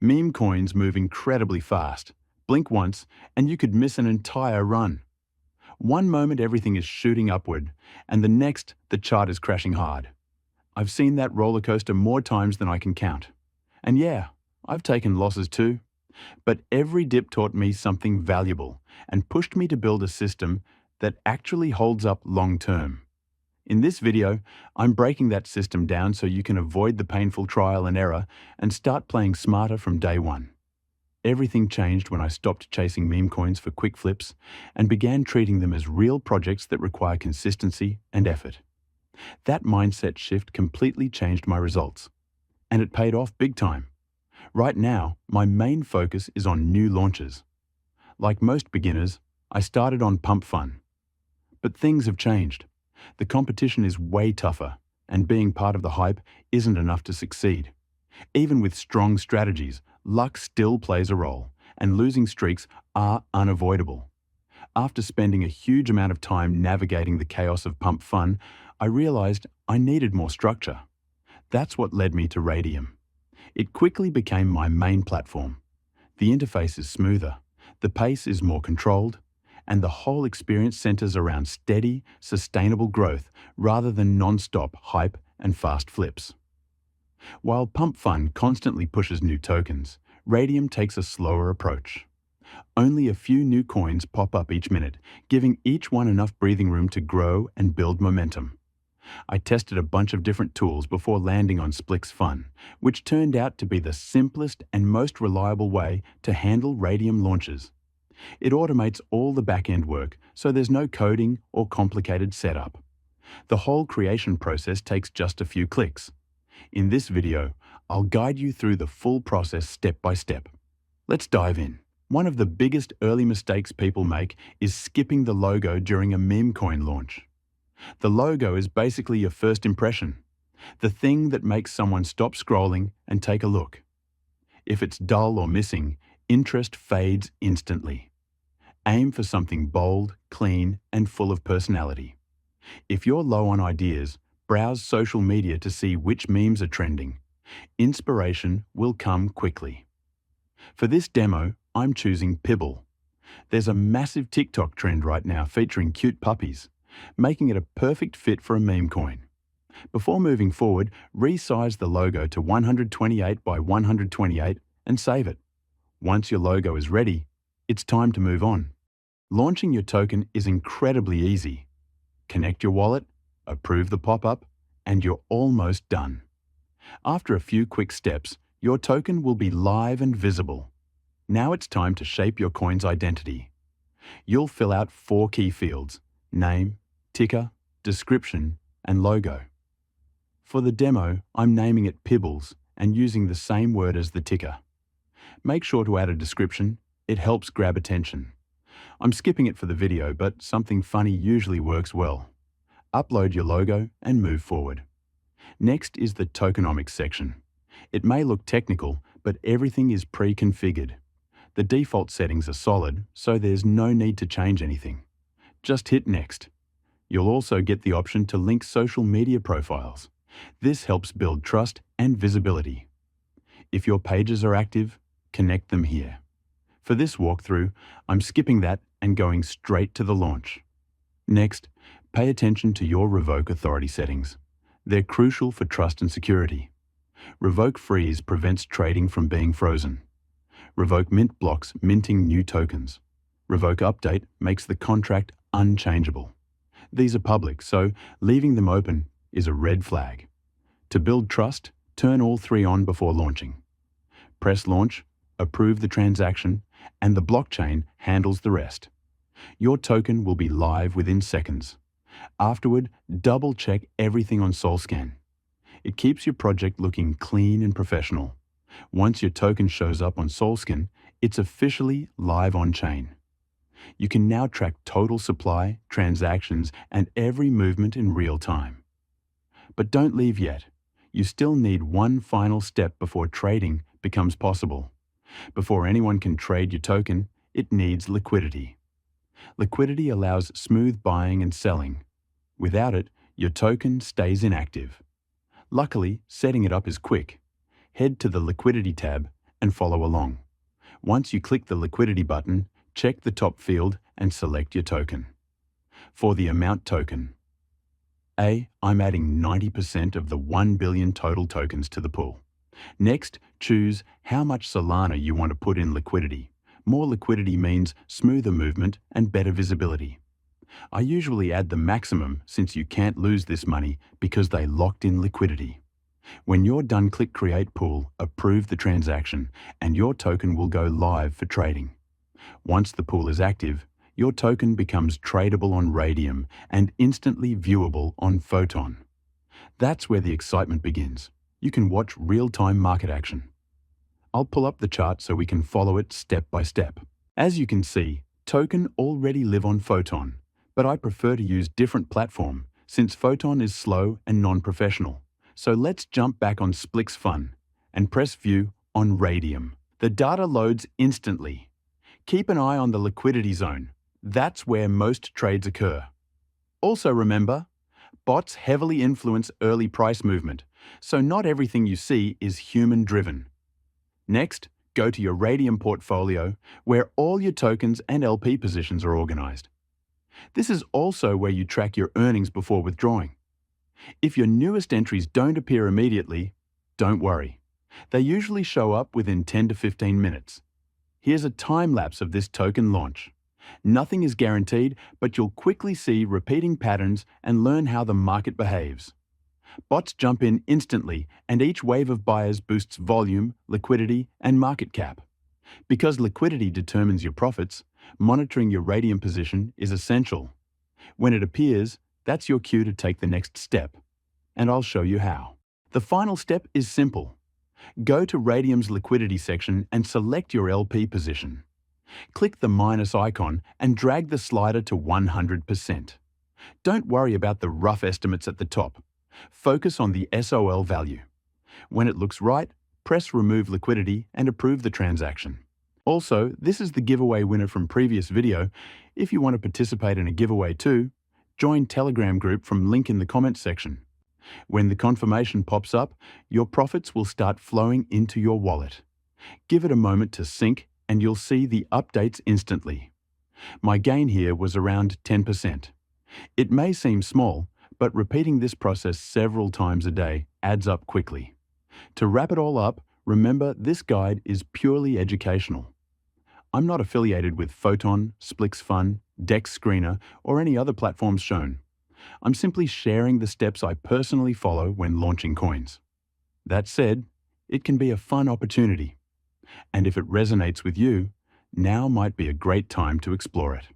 Meme coins move incredibly fast. Blink once, and you could miss an entire run. One moment everything is shooting upward, and the next the chart is crashing hard. I've seen that roller coaster more times than I can count. And yeah, I've taken losses too. But every dip taught me something valuable and pushed me to build a system that actually holds up long term. In this video, I'm breaking that system down so you can avoid the painful trial and error and start playing smarter from day one. Everything changed when I stopped chasing meme coins for quick flips and began treating them as real projects that require consistency and effort. That mindset shift completely changed my results. And it paid off big time. Right now, my main focus is on new launches. Like most beginners, I started on Pump.fun. But things have changed. The competition is way tougher, and being part of the hype isn't enough to succeed. Even with strong strategies, luck still plays a role, and losing streaks are unavoidable. After spending a huge amount of time navigating the chaos of Pump.fun, I realized I needed more structure. That's what led me to Raydium. It quickly became my main platform. The interface is smoother, the pace is more controlled, and the whole experience centers around steady, sustainable growth rather than non-stop hype and fast flips. While Pump.fun constantly pushes new tokens, Raydium takes a slower approach. Only a few new coins pop up each minute, giving each one enough breathing room to grow and build momentum. I tested a bunch of different tools before landing on Splix.fun, which turned out to be the simplest and most reliable way to handle Raydium launches. It automates all the back-end work, so there's no coding or complicated setup. The whole creation process takes just a few clicks. In this video, I'll guide you through the full process step by step. Let's dive in. One of the biggest early mistakes people make is skipping the logo during a Memecoin launch. The logo is basically your first impression, the thing that makes someone stop scrolling and take a look. If it's dull or missing, interest fades instantly. Aim for something bold, clean, and full of personality. If you're low on ideas, browse social media to see which memes are trending. Inspiration will come quickly. For this demo, I'm choosing Pibble. There's a massive TikTok trend right now featuring cute puppies, making it a perfect fit for a meme coin. Before moving forward, resize the logo to 128 by 128 and save it. Once your logo is ready, it's time to move on. Launching your token is incredibly easy. Connect your wallet, approve the pop-up, and you're almost done. After a few quick steps, your token will be live and visible. Now it's time to shape your coin's identity. You'll fill out 4 key fields: name, ticker, description, and logo. For the demo, I'm naming it Pibbles and using the same word as the ticker. Make sure to add a description. It helps grab attention. I'm skipping it for the video, but something funny usually works well. Upload your logo and move forward. Next is the tokenomics section. It may look technical, but everything is pre-configured. The default settings are solid, so there's no need to change anything. Just hit Next. You'll also get the option to link social media profiles. This helps build trust and visibility. If your pages are active, connect them here. For this walkthrough, I'm skipping that and going straight to the launch. Next, pay attention to your revoke authority settings. They're crucial for trust and security. Revoke freeze prevents trading from being frozen. Revoke mint blocks minting new tokens. Revoke update makes the contract unchangeable. These are public, so leaving them open is a red flag. To build trust, turn all 3 on before launching. Press launch, approve the transaction, and the blockchain handles the rest. Your token will be live within seconds. Afterward, double-check everything on SolScan. It keeps your project looking clean and professional. Once your token shows up on SolScan, it's officially live on-chain. You can now track total supply, transactions, and every movement in real time. But don't leave yet. You still need one final step before trading becomes possible. Before anyone can trade your token, it needs liquidity. Liquidity allows smooth buying and selling. Without it, your token stays inactive. Luckily, setting it up is quick. Head to the Liquidity tab and follow along. Once you click the liquidity button, check the top field and select your token. For the amount token, I'm adding 90% of the 1 billion total tokens to the pool. Next, choose how much Solana you want to put in liquidity. More liquidity means smoother movement and better visibility. I usually add the maximum since you can't lose this money because they locked in liquidity. When you're done, click Create Pool, approve the transaction, and your token will go live for trading. Once the pool is active, your token becomes tradable on Raydium and instantly viewable on Photon. That's where the excitement begins. You can watch real-time market action. I'll pull up the chart so we can follow it step by step. As you can see, token already live on Photon, but I prefer to use different platform since Photon is slow and non-professional. So let's jump back on Splix.fun and press View on Raydium. The data loads instantly. Keep an eye on the liquidity zone. That's where most trades occur. Also remember, bots heavily influence early price movement, so not everything you see is human-driven. Next, go to your Raydium portfolio, where all your tokens and LP positions are organized. This is also where you track your earnings before withdrawing. If your newest entries don't appear immediately, don't worry. They usually show up within 10 to 15 minutes. Here's a time-lapse of this token launch. Nothing is guaranteed, but you'll quickly see repeating patterns and learn how the market behaves. Bots jump in instantly, and each wave of buyers boosts volume, liquidity, and market cap. Because liquidity determines your profits, monitoring your Raydium position is essential. When it appears, that's your cue to take the next step, and I'll show you how. The final step is simple. Go to Raydium's liquidity section and select your LP position. Click the minus icon and drag the slider to 100%. Don't worry about the rough estimates at the top. Focus on the SOL value. When it looks right, press Remove Liquidity and approve the transaction. Also, this is the giveaway winner from previous video. If you want to participate in a giveaway too, join Telegram group from link in the comments section. When the confirmation pops up, your profits will start flowing into your wallet. Give it a moment to sync and you'll see the updates instantly. My gain here was around 10%. It may seem small, but repeating this process several times a day adds up quickly. To wrap it all up, remember this guide is purely educational. I'm not affiliated with Photon, Splix.fun, DexScreener, or any other platforms shown. I'm simply sharing the steps I personally follow when launching coins. That said, it can be a fun opportunity. And if it resonates with you, now might be a great time to explore it.